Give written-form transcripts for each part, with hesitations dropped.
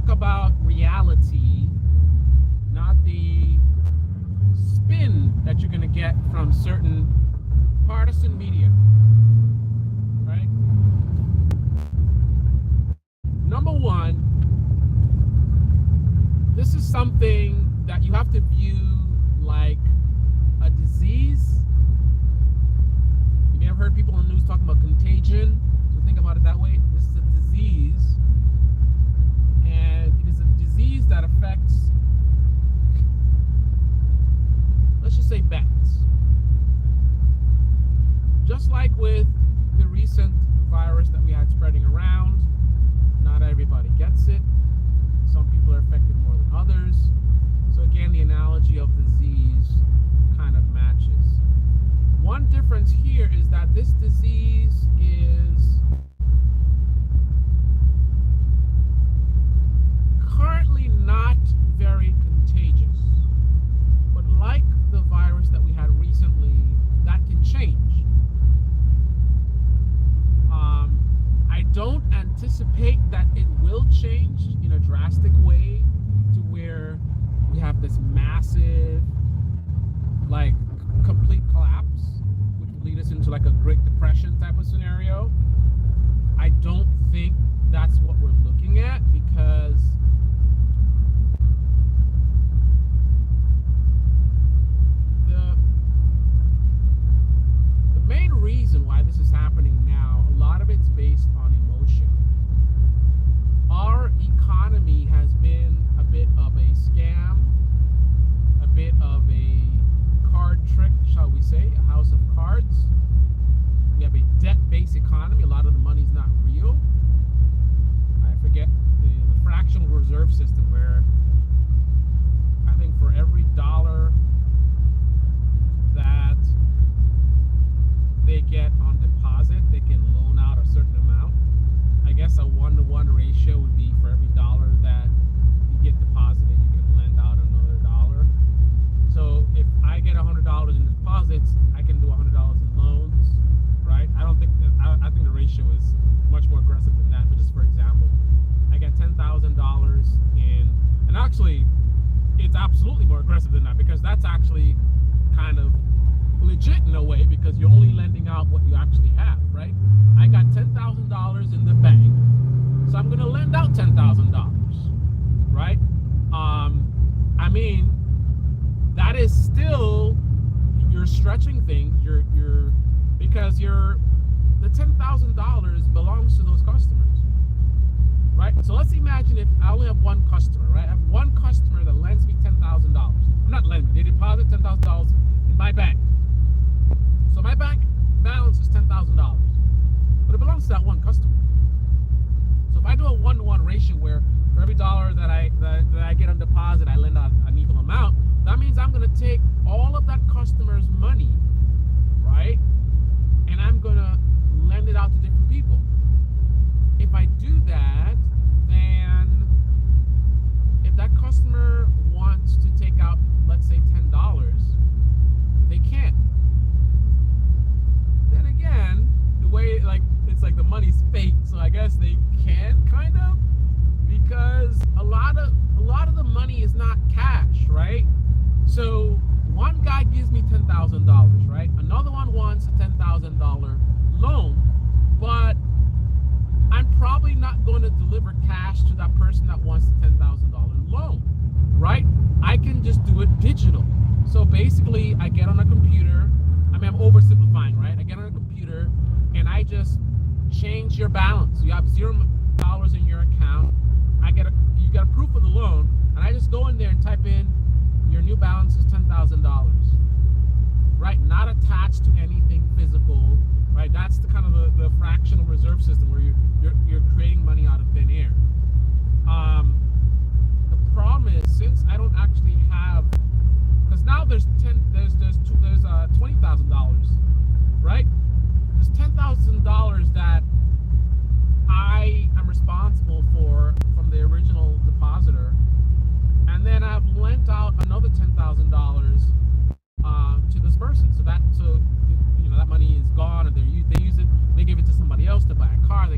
about reality, not the spin that you're going to get from certain partisan media, right? Number one, this is something that you have to view like a disease. You may have heard people on the news talking about contagion. So think about it that way. This is a disease, and it is a disease that affects, let's just say, bats. Just like with the recent virus that we had spreading around, not everybody gets it. Some people are affected more than others. So again, the analogy of disease kind of matches. One difference here is that this disease is currently not very contagious. But like the virus that we had recently, that can change. I don't anticipate that it will change in a drastic way to where we have this massive, like, complete collapse, which would lead us into like a Great Depression type of scenario. I don't think that's what we're looking at, because the main reason why this is happening now, a lot of it's based on emotion. Our economy has been a bit of a scam, a bit of a card trick, shall we say, a house of cards. We have a debt-based economy. A lot of the money's not real. I forget the fractional reserve system, where I think for every dollar that they get on deposit, they can loan out a certain amount. I guess a 1-to-1 ratio would be for every dollar that you get deposited, you can lend out another dollar. So if I get $100 in deposits, I can do $100 in loans, right? I think the ratio is much more aggressive than that. But just for example, I get $10,000 in, and actually, it's absolutely more aggressive than that, because that's actually kind of legit in a way, because you're only lending out what you actually have, right? I got $10,000 in the bank, so I'm going to lend out $10,000, right? I mean, that is still, you're stretching things. Because the $10,000 belongs to those customers, right? So let's imagine if I only have one customer, right? I have one customer that lends me $10,000. I'm not lending; they deposit $10,000 in my bank. So my bank balance is $10,000, but it belongs to that one customer. So if I do a 1-to-1 ratio, where for every dollar that I get on deposit, I lend out an equal amount, that means I'm going to take all of that customer's money, right, and I'm going to lend it out to different people. If I do that, then if that customer wants to take out, let's say, $10, they can't. Then again, the way, like, it's like the money's fake, so I guess they can, kind of, because a lot of the money is not cash, right? So one guy gives me $10,000, right? Another one wants a $10,000 loan, but I'm probably not going to deliver cash to that person that wants the $10,000 loan, right? I can just do it digital. So basically, I get on a computer. I mean, I'm oversimplifying, right? I get on a computer and I just change your balance. You have $0 in your account. You get a proof of the loan, and I just go in there and type in your new balance is $10,000, right? Not attached to anything physical, right? That's the kind of the fractional reserve system, where you're creating money out of thin air. The problem is, since I don't actually have, because now there's $20,000, right? There's $10,000 that I am responsible for from the original depositor, and then I've lent out another $10,000 to this person. So that money is gone, and they use it. They give it to somebody else to buy a car. They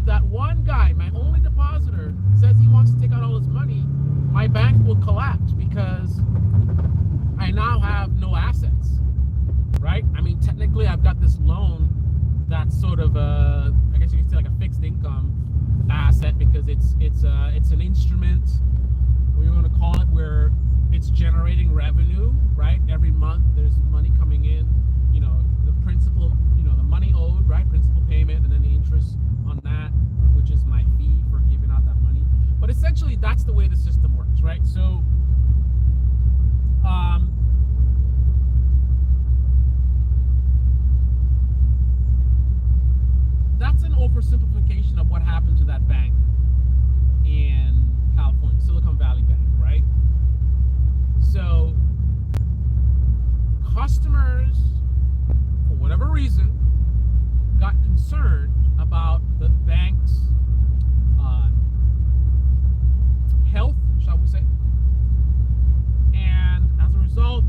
that one guy, my only depositor, says he wants to take out all his money, my bank will collapse because I now have no assets, right? I mean, technically, I've got this loan that's sort of I guess you could say like a fixed income asset because it's an instrument, what you want to call it, where it's generating revenue, right? Every month there's money coming in, you know, the principal, you know, the money owed, right? Principal payment, and then the interest on that, which is my fee for giving out that money. But essentially, that's the way the system works, right? So, that's an oversimplification of what happened to that bank in California, Silicon Valley Bank, right? So, customers, for whatever reason, got concerned about the bank's health, shall we say, and as a result,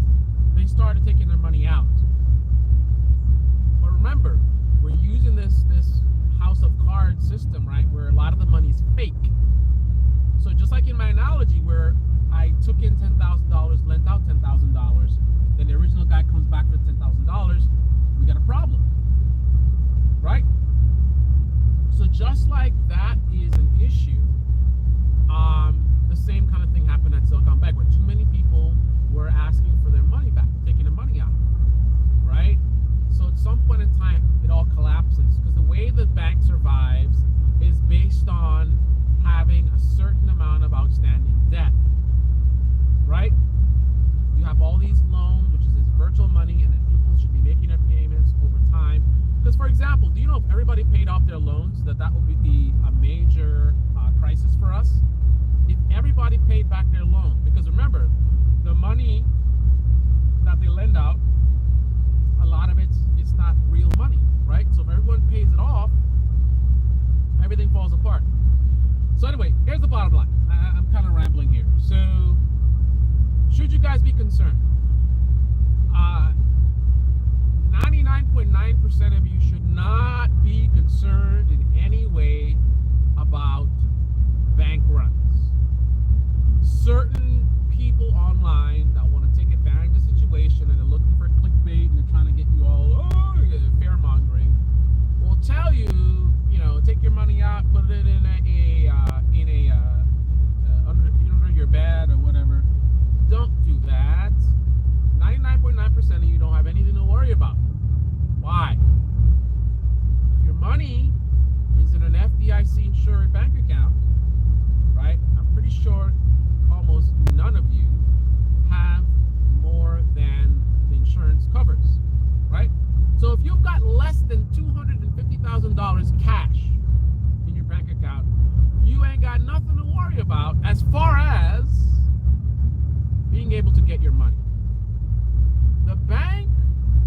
they started taking their money out. But remember, we're using this house of cards system, right, where a lot of the money is fake. So just like in my analogy where I took in $10,000, lent out $10,000, then the original guy comes back for $10,000, we got a problem, right? So just like that is an issue, the same kind of thing happened at Silicon Bank, where too many people were asking for their money back, taking their money out, right? So at some point in time, it all collapses because the way the bank survives is based on having a certain amount of outstanding debt, right? You have all these loans, which is this virtual money, and then people should be making their payments over time. Because, for example, do you know if everybody paid off their loans, that would be a major crisis for us? If everybody paid back their loan, because remember, the money that they lend out, a lot of it's not real money, right? So if everyone pays it off, everything falls apart. So anyway, here's the bottom line. I'm kind of rambling here. So should you guys be concerned? 99.9% of you should not be concerned in any way about bank runs. Certain people online that want to take advantage of the situation and they're looking for clickbait and they're trying to get you all fear mongering will tell you, you know, take your money out, put it in under your bed or whatever. Don't do that. 99.9% of you don't have anything to worry about. Why? If your money is in an FDIC insured bank account, right? I'm pretty sure almost none of you have more than the insurance covers, right? So if you've got less than $250,000 cash in your bank account, you ain't got nothing to worry about as far as being able to get your money. The bank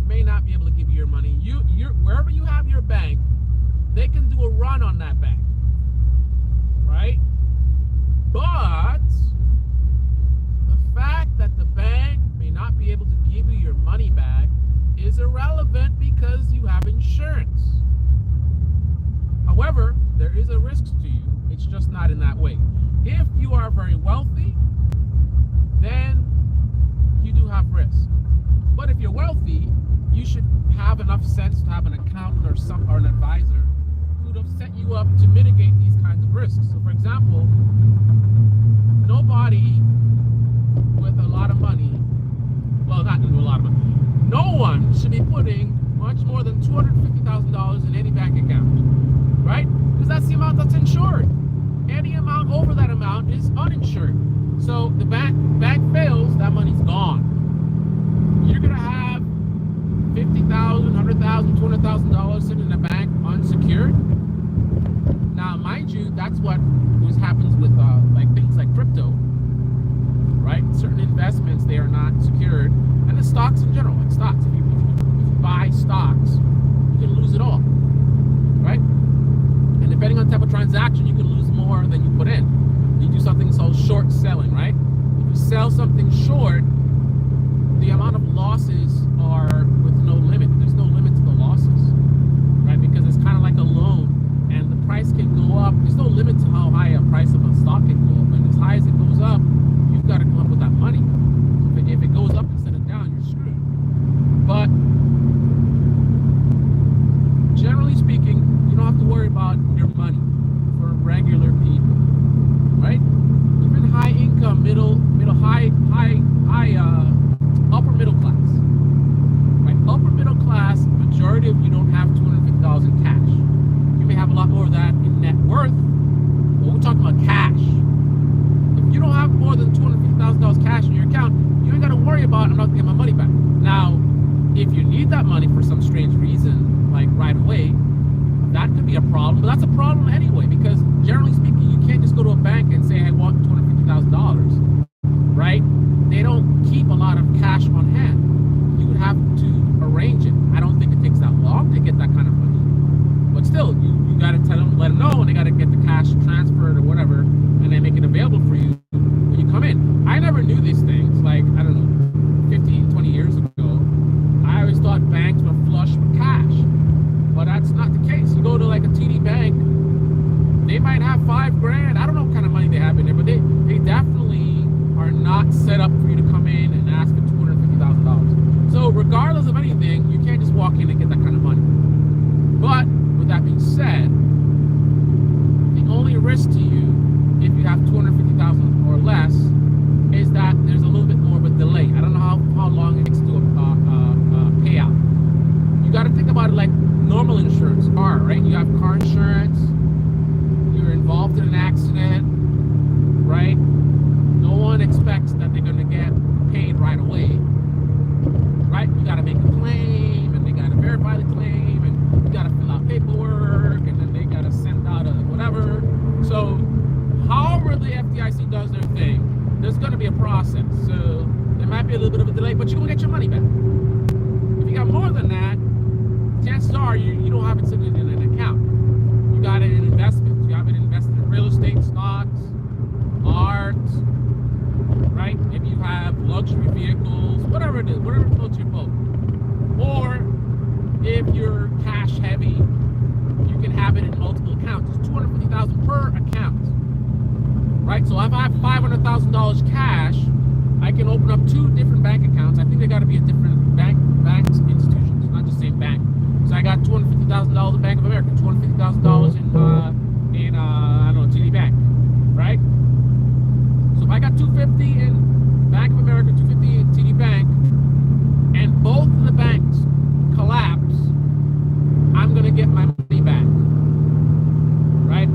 may not be able to give you your money. You're wherever you have your bank, they can do a run on that bank, right? But the fact that the bank may not be able to give you your money back is irrelevant because you have insurance. However, there is a risk to you. It's just not in that way. If you are very wealthy, then you do have risk. But if you're wealthy, you should have enough sense to have an accountant or an advisor who would have set you up to mitigate these kinds of risks. So for example, nobody with a lot of money, well, not with a lot of money, no one should be putting much more than $250,000 in any bank account, right? Because that's the amount that's insured. Any amount over that amount is uninsured. So the bank fails, that money's gone. You're gonna have $50,000, $100,000, $200,000 sitting in the bank unsecured. Now, mind you, that's what happens with like things like crypto, right? Certain investments, they are not secured, and the stocks in general, like stocks. If you buy stocks, you can lose it all, right? And depending on the type of transaction, you can lose more than you put in. You do something called short selling, right? If you sell something short, the amount of losses are with no limit. There's no limit to the losses, right? Because it's kind of like a loan, and the price can go about your money for regular people, right? Even high income, upper middle class, right? Upper middle class, majority of you don't have $250 in cash. You may have a lot more of that in net worth, but we're talking about cash. If you don't have more than $250,000 cash in your account, you ain't got to worry about, I'm not getting my money back. Now, if you need that money for some strange reason, like right away, that could be a problem. But that's a problem anyway, because generally speaking, you can't just go to a bank and say, I want $250,000, right? They don't keep a lot of cash on hand. You would have to arrange it. I don't think it takes that long to get that kind of money. But still, you got to tell them, let them know, and they got to get the cash transferred or whatever, and then make it available for you when you come in. I never knew these things, like, I don't know, 15, 20 years ago. I always thought banks were flush with cash, but that's not the case. You go to like a TD Bank, they might have $5,000. I don't know what kind of money they have in there, but they definitely are not set up for you to come in and ask for $250,000. So regardless of anything, you can't just walk in and get that kind of money. But with that being said, the only risk to you if you have $250,000 or less is that there's a little bit more of a delay. I don't know how long it takes to do a payout. You got to think about it like normal insurance, car, right? You have car insurance, you're involved in an accident, right? No one expects that they're going to get paid right away, right? You got to make a claim, and they got to verify the claim, and you got to fill out paperwork, and then they got to send out a whatever. So however the FDIC does their thing, there's going to be a process. So there might be a little bit of a delay, but you're going to get your money back. If you got more than that, chances are you don't have it sitting in an account. You got it in investments. You have it invested in real estate, stocks, art, right? Maybe you have luxury vehicles, whatever it is, whatever floats your boat. Or if you're cash heavy, you can have it in multiple accounts. It's $250,000 per account, right? So if I have $500,000 cash, I can open up 2 different bank accounts. I think they got to be a different banks institutions, not just same bank. So I got $250,000 in Bank of America, $250,000 in I don't know, TD Bank, right? So if I got $250 in Bank of America, $250 in TD Bank, and both of the banks collapse, I'm gonna get my money back, right?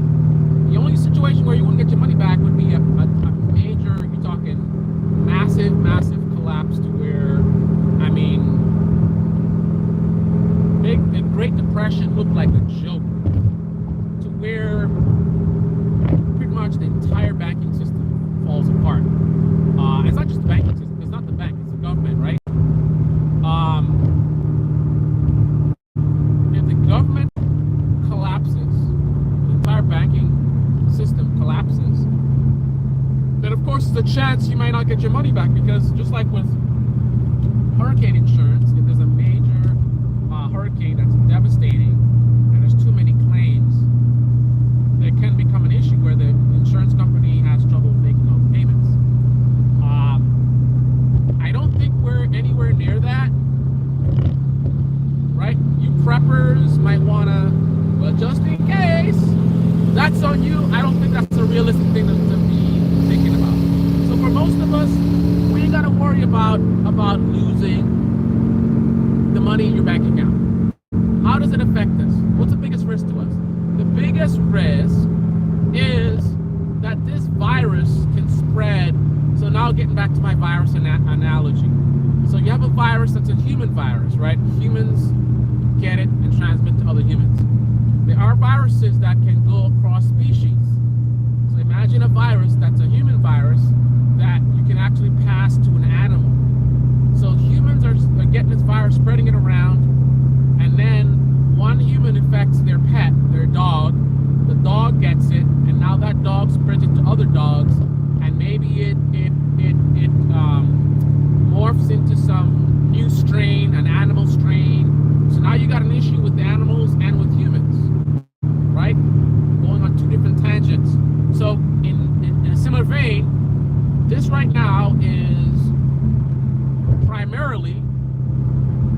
The only situation where you wouldn't get your money back would be a major, you're talking massive collapse to where, I mean, the Great Depression looked like a joke, to where pretty much the entire banking system falls apart. It's not just the banking system, it's not the bank, it's the government, right? If the government collapses, the entire banking system collapses, then of course there's a chance you might not get your money back, because just like with hurricane insurance, if there's a major hurricane that's devastating and there's too many claims, there can become an issue where the insurance company has trouble making all the payments. I don't think we're anywhere near that, right? You preppers might want to, well, just in case, that's on you. I don't think that's a realistic thing to be thinking about. So for most of us, we ain't got to worry about losing the money in your bank account. How does it affect us? What's the biggest risk to us? The biggest risk is that this virus can spread. So now getting back to my virus analogy. So you have a virus that's a human virus, right? Humans get it and transmit to other humans. There are viruses that can go across species. So imagine a virus that's a human virus that you can actually pass to an animal. So humans are getting this virus, spreading it around, and then one human infects their pet, their dog. The dog gets it, and now that dog spreads it to other dogs, and maybe it morphs into some new strain, an animal strain. So now you got an issue with the animals and with humans, right? Going on 2 different tangents. So in a similar vein, this right now is primarily,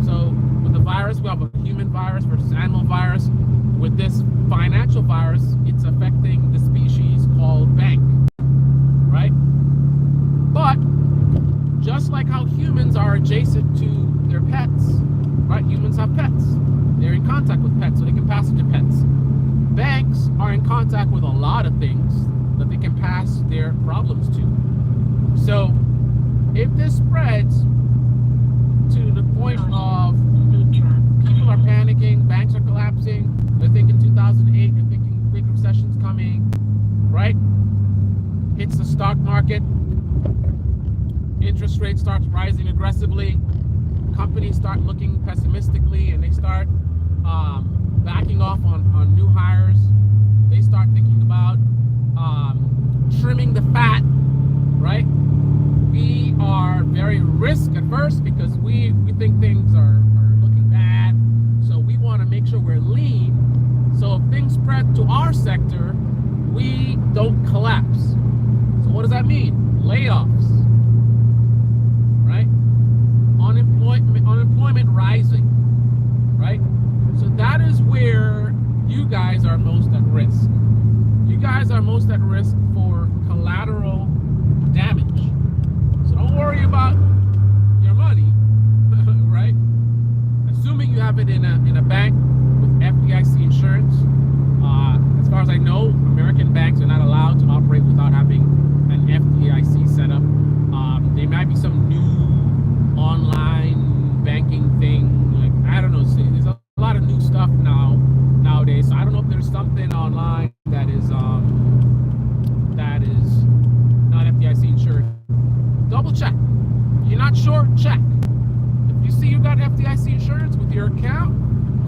so with the virus, we have a human virus versus animal virus. With this financial virus, it's affecting the species called bank, right? But just like how humans are adjacent to their pets, right? Humans have pets. They're in contact with pets, so they can pass it to pets. Banks are in contact with a lot of things that they can pass their problems to. So if this spreads to the point of people are panicking, banks are collapsing, they're thinking 2008, they're thinking big recession's coming, right? Hits the stock market, interest rates starts rising aggressively, companies start looking pessimistically, and they start backing off on new hires. They start thinking about trimming the fat, right? We are very risk adverse because we think things are looking bad. So we want to make sure we're lean. So if things spread to our sector, we don't collapse. So what does that mean? Layoffs, right? Unemployment rising, right? So that is where you guys are most at risk. You guys are most at risk for collateral damage. So don't worry about your money, right? Assuming you have it in a bank with FDIC insurance. As far as I know, American banks are not allowed to operate without having an FDIC setup. There might be some new online banking thing, like I don't know. There's a lot of new stuff nowadays. So I don't know if there's something online that is not FDIC insured. Double check. If you're not sure, check. If you see you got FDIC insurance with your account,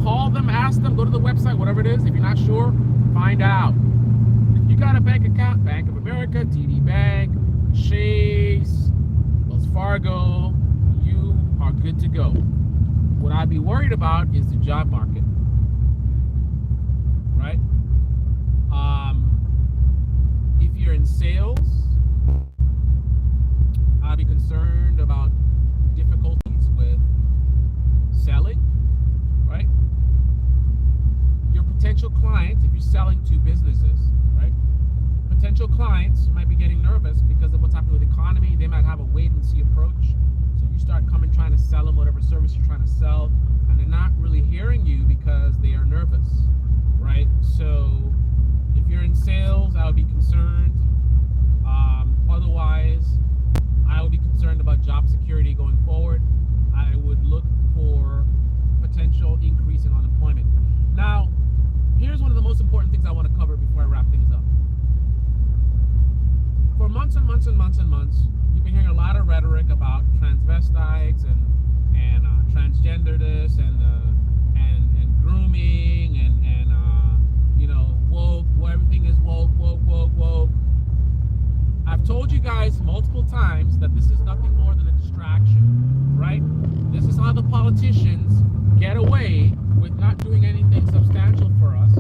call them, ask them, go to the website, whatever it is. If you're not sure, find out. If you got a bank account, Bank of America, TD Bank, Chase, Wells Fargo, you are good to go. What I'd be worried about is the job market, right? If you're in sales, I'd be concerned about difficulties with selling, right? Your potential clients, if you're selling to businesses, right? Potential clients might be getting nervous because of what's happening with the economy. They might have a wait and see approach. So you start coming trying to sell them whatever service you're trying to sell, and they're not really hearing you because they are nervous, right? So if you're in sales, I would be concerned. Otherwise, I would be concerned about job security going forward. I would look for potential increase in unemployment. Now, here's one of the most important things I want to cover before I wrap things up. For months and months and months and months, you've been hearing a lot of rhetoric about transvestites and transgender this and grooming and woke, where everything is woke. I've told you guys multiple times that this is nothing more than a distraction, right? This is how the politicians get away with not doing anything substantial for us,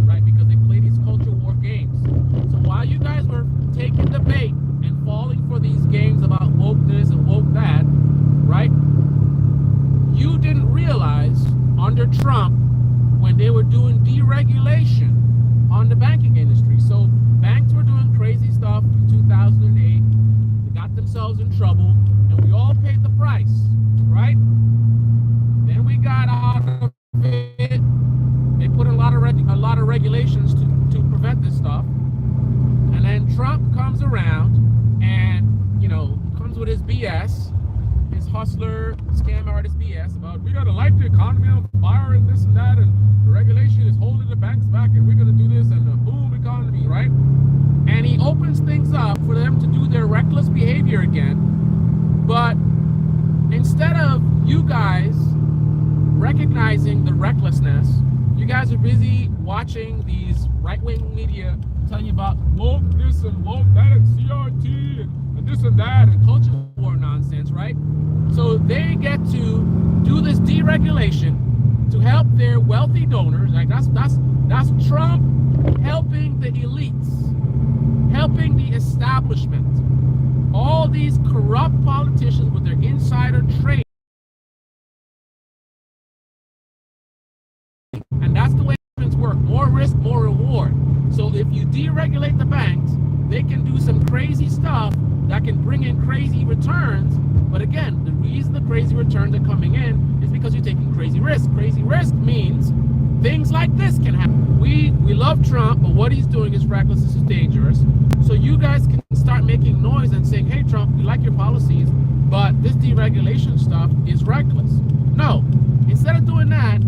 right? Because they play these culture war games. So while you guys were taking the bait and falling for these games about woke this and woke that, right? You didn't realize under Trump when they were doing deregulation on the banking industry. So banks were doing crazy stuff in 2008. They got themselves in trouble, and we all paid the price, right? Then we got out of it. They put a lot of regulations to prevent this stuff. And then Trump comes around and, comes with his BS, his hustler, scam artist BS about we got to light the economy on fire and this and that, and the regulation is holding the banks back, and we're going to do this, and the boom economy, right? And he opens things up for them to do their reckless behavior again. But instead of you guys recognizing the recklessness, you guys are busy watching these right-wing media tell you about woke this and woke that and CRT and this and that and culture war nonsense, right? So they get to do this deregulation to help their wealthy donors. Like that's Trump helping the elites, helping the establishment. All these corrupt politicians with their insider trade. And that's the way things work. more risk, more reward. So if you deregulate the banks, they can do some crazy stuff that can bring in crazy returns. But again, the reason the crazy returns are coming in is because you're taking crazy risk. Crazy risk means things like this can happen. We love Trump, but what he's doing is reckless, this is dangerous. So you guys can start making noise and saying, hey Trump, we like your policies, but this deregulation stuff is reckless. No, instead of doing that,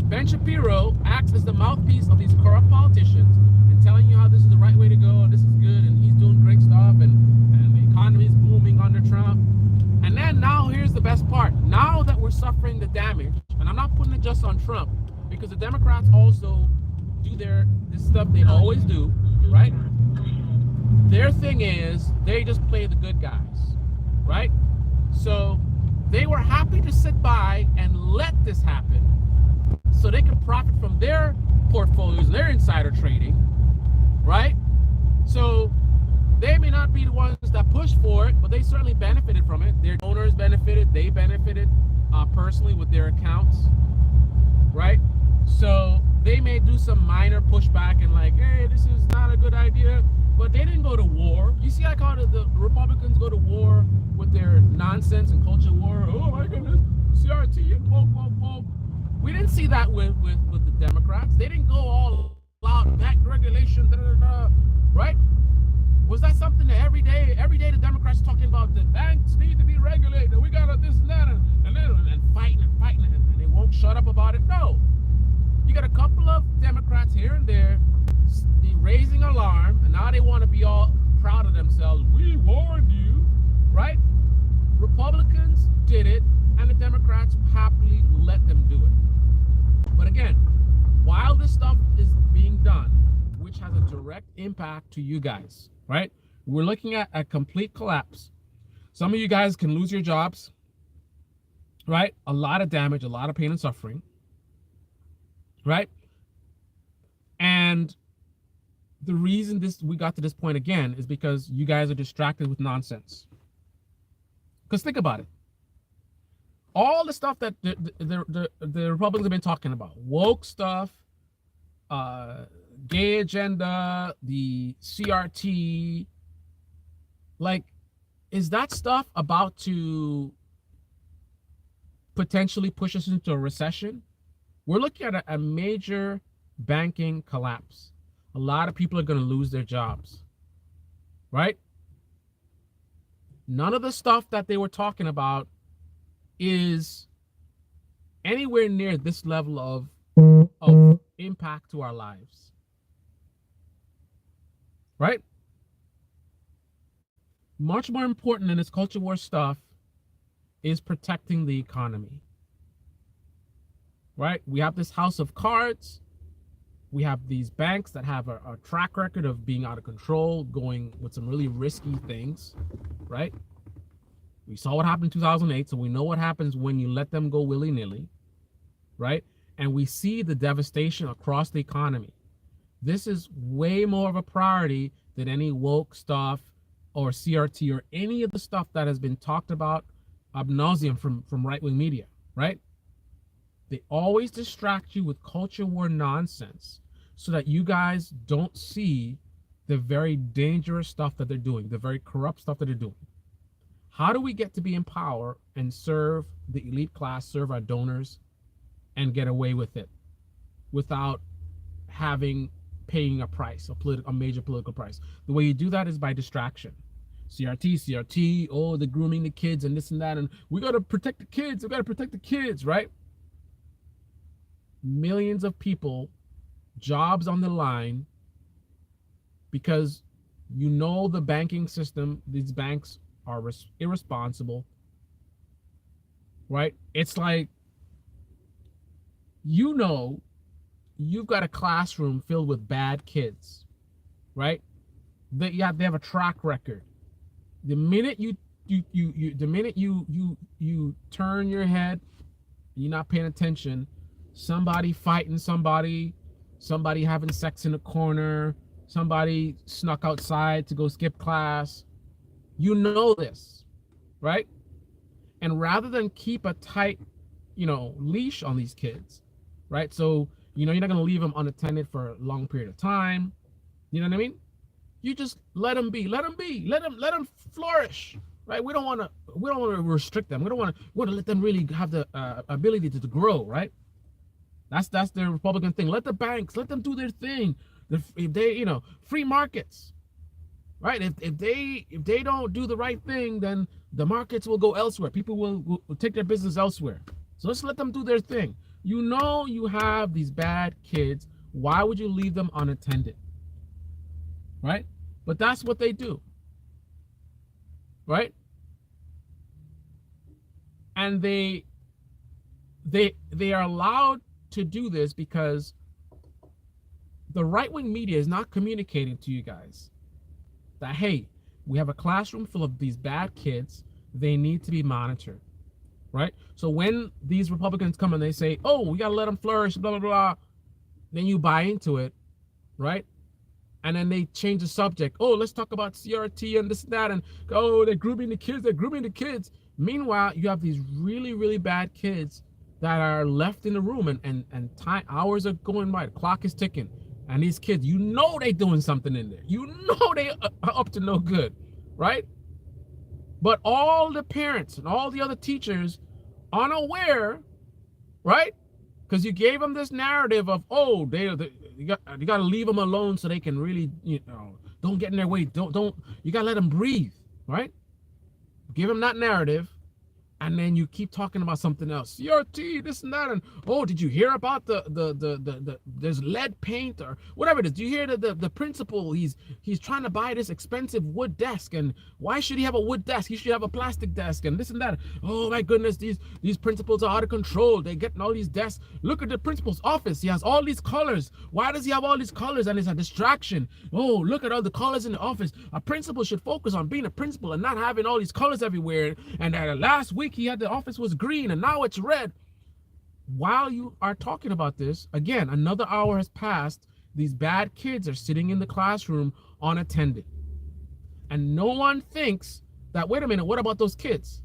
Ben Shapiro acts as the mouthpiece of these corrupt politicians and telling you how this is the right way to go and this is good and he's doing great stuff and the economy is booming under Trump. And then now here's the best part. Now that we're suffering the damage, and I'm not putting it just on Trump, because the Democrats also do this stuff they always do, right? Their thing is they just play the good guys, right? So they were happy to sit by and let this happen so they can profit from their portfolios, their insider trading, right? So they may not be the ones that pushed for it, but they certainly benefited from it. Their owners benefited, they benefited personally with their accounts, right? So they may do some minor pushback and like, hey, this is not a good idea, but they didn't go to war. You see like how the Republicans go to war with their nonsense and culture war? Oh my goodness, CRT and woke. We didn't see that with the Democrats. They didn't go all out, back regulation, right? Was that something that every day the Democrats talking about the banks need to be regulated, we got this and that, and fighting and they won't shut up about it? No. You got a couple of Democrats here and there raising alarm, and now they want to be all proud of themselves. We warned you, right? Republicans did it, and the Democrats happily let them do it. But again, while this stuff is being done, which has a direct impact to you guys, right? We're looking at a complete collapse. Some of you guys can lose your jobs, right? A lot of damage, a lot of pain and suffering, right? And the reason we got to this point again is because you guys are distracted with nonsense. Because think about it. All the stuff that the Republicans have been talking about, woke stuff, gay agenda, the CRT, like, is that stuff about to potentially push us into a recession? We're looking at a major banking collapse. A lot of people are going to lose their jobs, right? None of the stuff that they were talking about is anywhere near this level of impact to our lives, right? Much more important than this culture war stuff is protecting the economy, right? We have this house of cards. We have these banks that have a track record of being out of control, going with some really risky things, right? We saw what happened in 2008, so we know what happens when you let them go willy-nilly, right? And we see the devastation across the economy. This is way more of a priority than any woke stuff or CRT or any of the stuff that has been talked about ad nauseum from right-wing media, right? They always distract you with culture war nonsense so that you guys don't see the very dangerous stuff that they're doing, the very corrupt stuff that they're doing. How do we get to be in power and serve the elite class, serve our donors, and get away with it without paying a price, a major political price? The way you do that is by distraction. CRT, oh, they're grooming the kids and this and that, and we got to protect the kids, right? Millions of people, jobs on the line, because you know the banking system, these banks are irresponsible, right? It's like, you know, you've got a classroom filled with bad kids, right? They have a track record. The minute you turn your head, you're not paying attention, somebody fighting somebody having sex in a corner, somebody snuck outside to go skip class. You know this, right? And rather than keep a tight, leash on these kids, right? So You know, you're not going to leave them unattended for a long period of time. You know what I mean? You just let them be. Let them be. Let them flourish. Right? We don't want to restrict them. We want to let them really have the ability to grow, right? That's the Republican thing. Let the banks, let them do their thing. If they, you know, free markets, right? If they don't do the right thing, then the markets will go elsewhere. People will take their business elsewhere. So let's let them do their thing. You know, you have these bad kids. Why would you leave them unattended? Right? But that's what they do. Right? And they are allowed to do this because the right-wing media is not communicating to you guys that, hey, we have a classroom full of these bad kids. They need to be monitored, right? So when these Republicans come and they say, oh, we got to let them flourish, blah, blah, blah, then you buy into it, right? And then they change the subject. Oh, let's talk about CRT and this and that. And, oh, they're grooming the kids. Meanwhile, you have these really, really bad kids that are left in the room, and hours are going by. The clock is ticking. And these kids, you know they doing something in there. You know they are up to no good, right? But all the parents and all the other teachers unaware, right? Because you gave them this narrative of, oh, you got to leave them alone so they can really, you know, don't get in their way. You got to let them breathe, right? Give them that narrative. And then you keep talking about something else, CRT, this and that, and oh, did you hear about the there's lead paint or whatever it is? Do you hear the principal? He's trying to buy this expensive wood desk, and why should he have a wood desk? He should have a plastic desk, and this and that. Oh my goodness, these principals are out of control. They're getting all these desks. Look at the principal's office. He has all these colors. Why does he have all these colors? And it's a distraction. Oh, look at all the colors in the office. A principal should focus on being a principal and not having all these colors everywhere. And last week he had the office was green and now it's red. While you are talking about this, again, another hour has passed. These bad kids are sitting in the classroom unattended. And no one thinks that, wait a minute, what about those kids?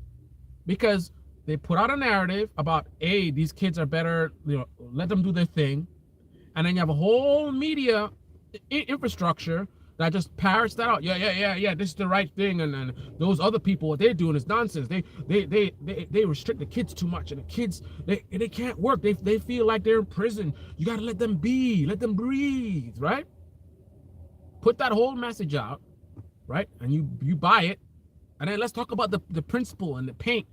Because they put out a narrative about, hey, these kids are better, you know, let them do their thing. And then you have a whole media infrastructure that just parrots that out. Yeah, this is the right thing, and those other people, what they're doing is nonsense. They restrict the kids too much, and the kids they can't work. They feel like they're in prison. You gotta let them be, let them breathe, right? Put that whole message out, right? And you buy it, and then let's talk about the principal and the paint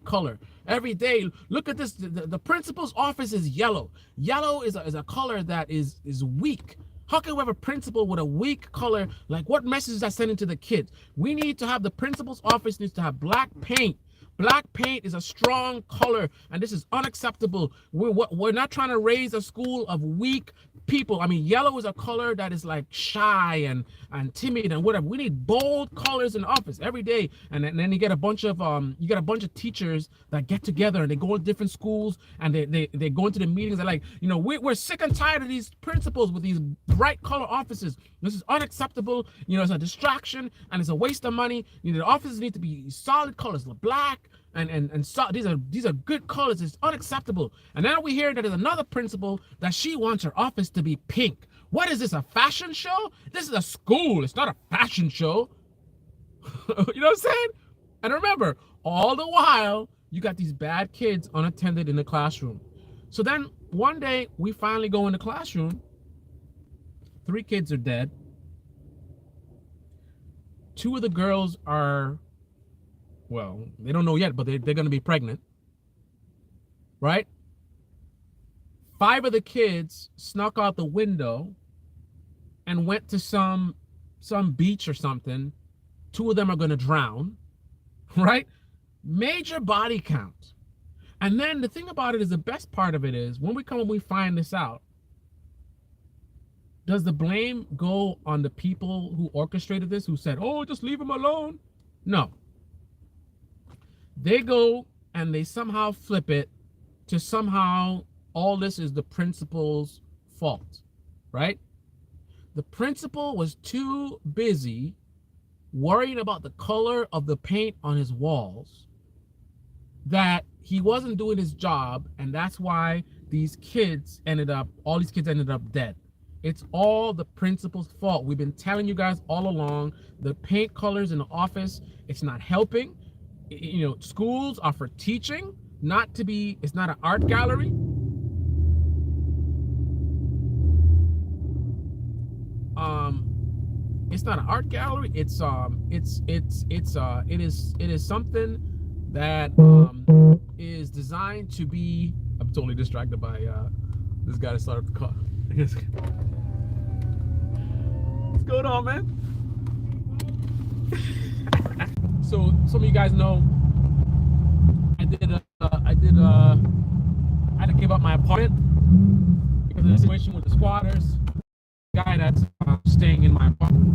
color. Every day, look at this. The principal's office is yellow. Yellow is a color that is weak. How can we have a principal with a weak color? Like, what message is that sending to the kids? We need to have the principal's office needs to have black paint. Black paint is a strong color, and this is unacceptable. We're not trying to raise a school of weak people. I mean, yellow is a color that is like shy and timid and whatever. We need bold colors in the office every day. And then you get a bunch of teachers that get together and they go to different schools and they go into the meetings and like, you know, we're sick and tired of these principals with these bright color offices. This is unacceptable. You know, it's a distraction and it's a waste of money. You know, the offices need to be solid colors, black. And so these are good colors. It's unacceptable. And now we hear that there's another principal that she wants her office to be pink. What is this, a fashion show? This is a school. It's not a fashion show. You know what I'm saying? And remember, all the while, you got these bad kids unattended in the classroom. So then one day we finally go in the classroom. 3 kids are dead. 2 of the girls are, well, they don't know yet, but they're going to be pregnant, right? 5 of the kids snuck out the window and went to some beach or something. 2 of them are going to drown, right? Major body count. And then the thing about it is, the best part of it is, when we find this out, does the blame go on the people who orchestrated this, who said, oh, just leave them alone? No. They go and they somehow flip it to somehow all this is the principal's fault, right? The principal was too busy worrying about the color of the paint on his walls that he wasn't doing his job, and that's why all these kids ended up dead. It's all the principal's fault. We've been telling you guys all along, the paint colors in the office, it's not helping. Schools are for teaching, it's not an art gallery. It's not an art gallery. It is something that is designed to be. I'm totally distracted by this guy that started the car. What's going on, man? So some of you guys know I had to give up my apartment because of the situation with the squatters. The guy that's staying in my apartment.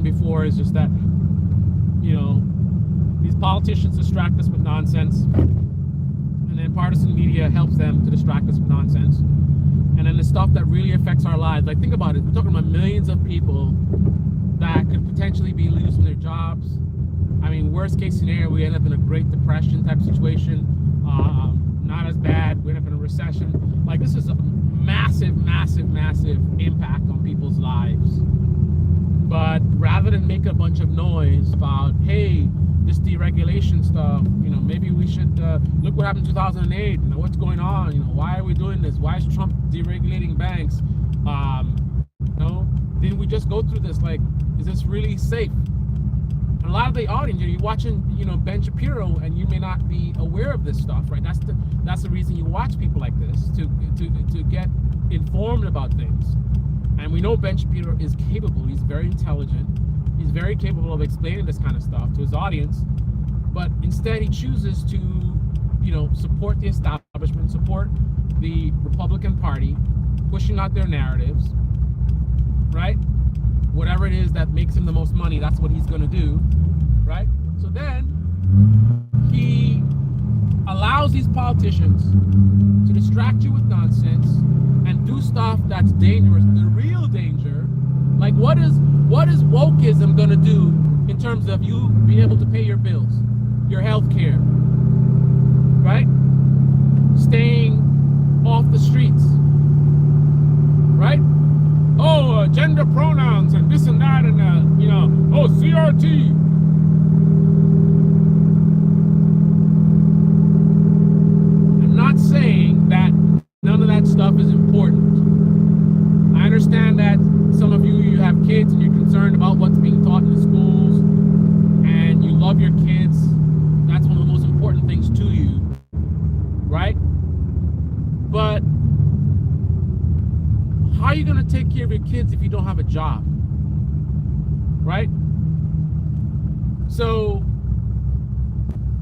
Before is just that these politicians distract us with nonsense, and then partisan media helps them to distract us with nonsense, and then the stuff that really affects our lives, like, think about it, we're talking about millions of people that could potentially be losing their jobs. I mean, worst case scenario, we end up in a Great Depression type situation. Not as bad, we end up in a recession. Like, this is a massive impact on people's lives. But rather than make a bunch of noise about, hey, this deregulation stuff, maybe we should look what happened in 2008. What's going on? Why are we doing this? Why is Trump deregulating banks? Didn't we just go through this? Like, is this really safe? And a lot of the audience, you're watching, Ben Shapiro, and you may not be aware of this stuff, right? That's the reason you watch people like this, to get informed about things. And we know Ben Shapiro is capable. He's very intelligent. He's very capable of explaining this kind of stuff to his audience. But instead, he chooses to, support the establishment, support the Republican Party, pushing out their narratives, right? Whatever it is that makes him the most money, that's what he's going to do, right? So then he allows these politicians to distract you with nonsense and do stuff that's dangerous, the real danger. Like, what is wokeism gonna do in terms of you being able to pay your bills, your health care, right? Staying off the streets, right? Oh, gender pronouns and this and that, and oh, CRT. I'm not saying that none of that stuff is important. I understand that some of you have kids and you're concerned about what's being taught in the schools, and you love your kids. That's one of the most important things to you, right? But how are you going to take care of your kids if you don't have a job, right? So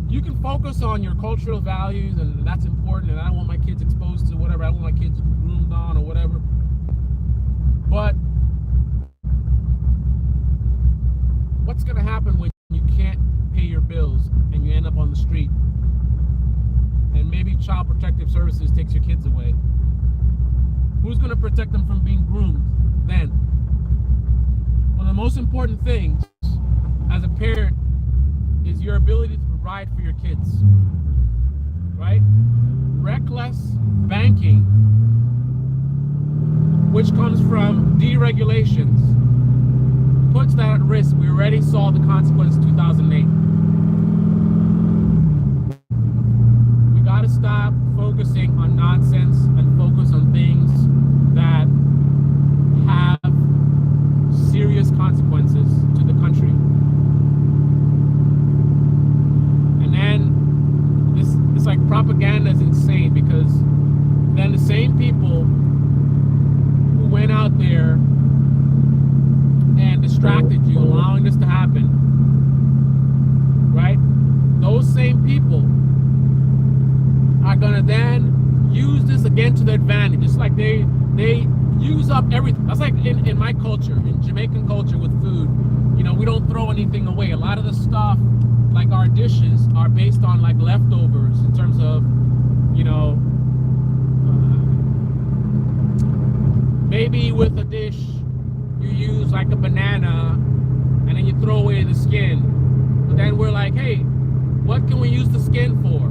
you can focus on your cultural values, and that's important, and I don't want my kids exposed to whatever, I don't want my kids groomed on or whatever. But what's going to happen when you can't pay your bills and you end up on the street, and maybe Child Protective Services takes your kids away? Who's going to protect them from being groomed then? One of the most important things as a parent is your ability to provide for your kids, right? Reckless banking, which comes from deregulations, puts that at risk. We already saw the consequence in 2008. We got to stop focusing on nonsense and focus on things that have serious consequences to the country. propaganda is insane, because then the same people who went out there and distracted you, allowing this to happen, right? Those same people are gonna then use this again to their advantage. It's like they use up everything. That's like in my culture, in Jamaican culture with food. You know, we don't throw anything away. A lot of the stuff, like our dishes, are based on like leftovers in terms of, you know, maybe with a dish you use like a banana and then you throw away the skin. But then we're like, hey, what can we use the skin for?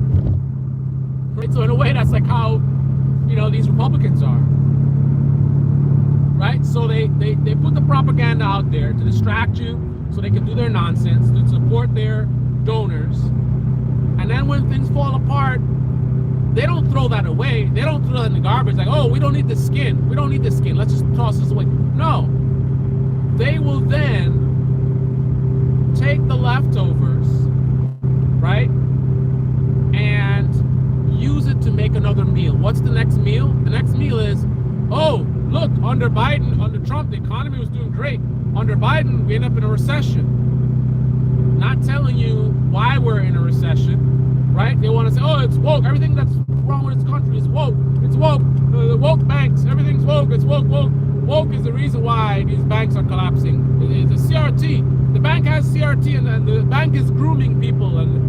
Right? So in a way, that's like how, you know, these Republicans are. Right? So they put the propaganda out there to distract you so they can do their nonsense, to support their donors. And then when things fall apart, they don't throw that away. They don't throw that in the garbage like, oh, we don't need the skin. We don't need the skin. Let's just toss this away. No. They will then take the leftovers, right? And use it to make another meal. What's the next meal? The next meal is, oh, look, under Biden, under Trump, the economy was doing great. Under Biden, we end up in a recession. Not telling you why we're in a recession, right? They want to say, oh, it's woke. Everything that's wrong with this country is woke. It's woke. The woke banks, everything's woke. It's woke, woke. Woke is the reason why these banks are collapsing. It's a CRT. The bank has CRT, and the bank is grooming people, and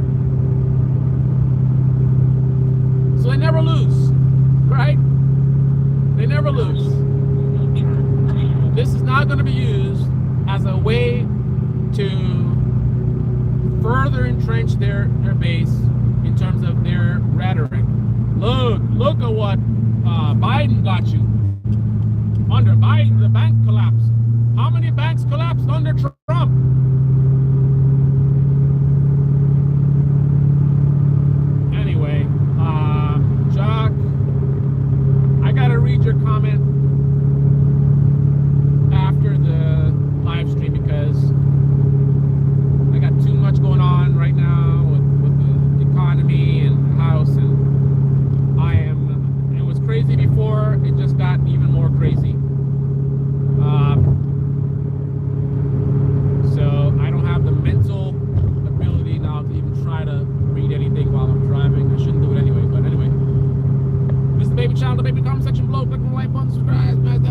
so they never lose, right? They never lose. This is not going to be used as a way to further entrench their base in terms of their rhetoric. Look at what Biden got you. Under Biden, the bank collapsed. How many banks collapsed under Trump? Anyway, Jock, I gotta read your comment after the live stream because I got too much going on right now with the economy and the house, and it was crazy before, it just got even more crazy. So I don't have the mental ability now to even try to read anything while I'm driving. I shouldn't do it anyway, but anyway. This is the Baby Channel, the Baby comment section below. Click on the like button, subscribe, smash that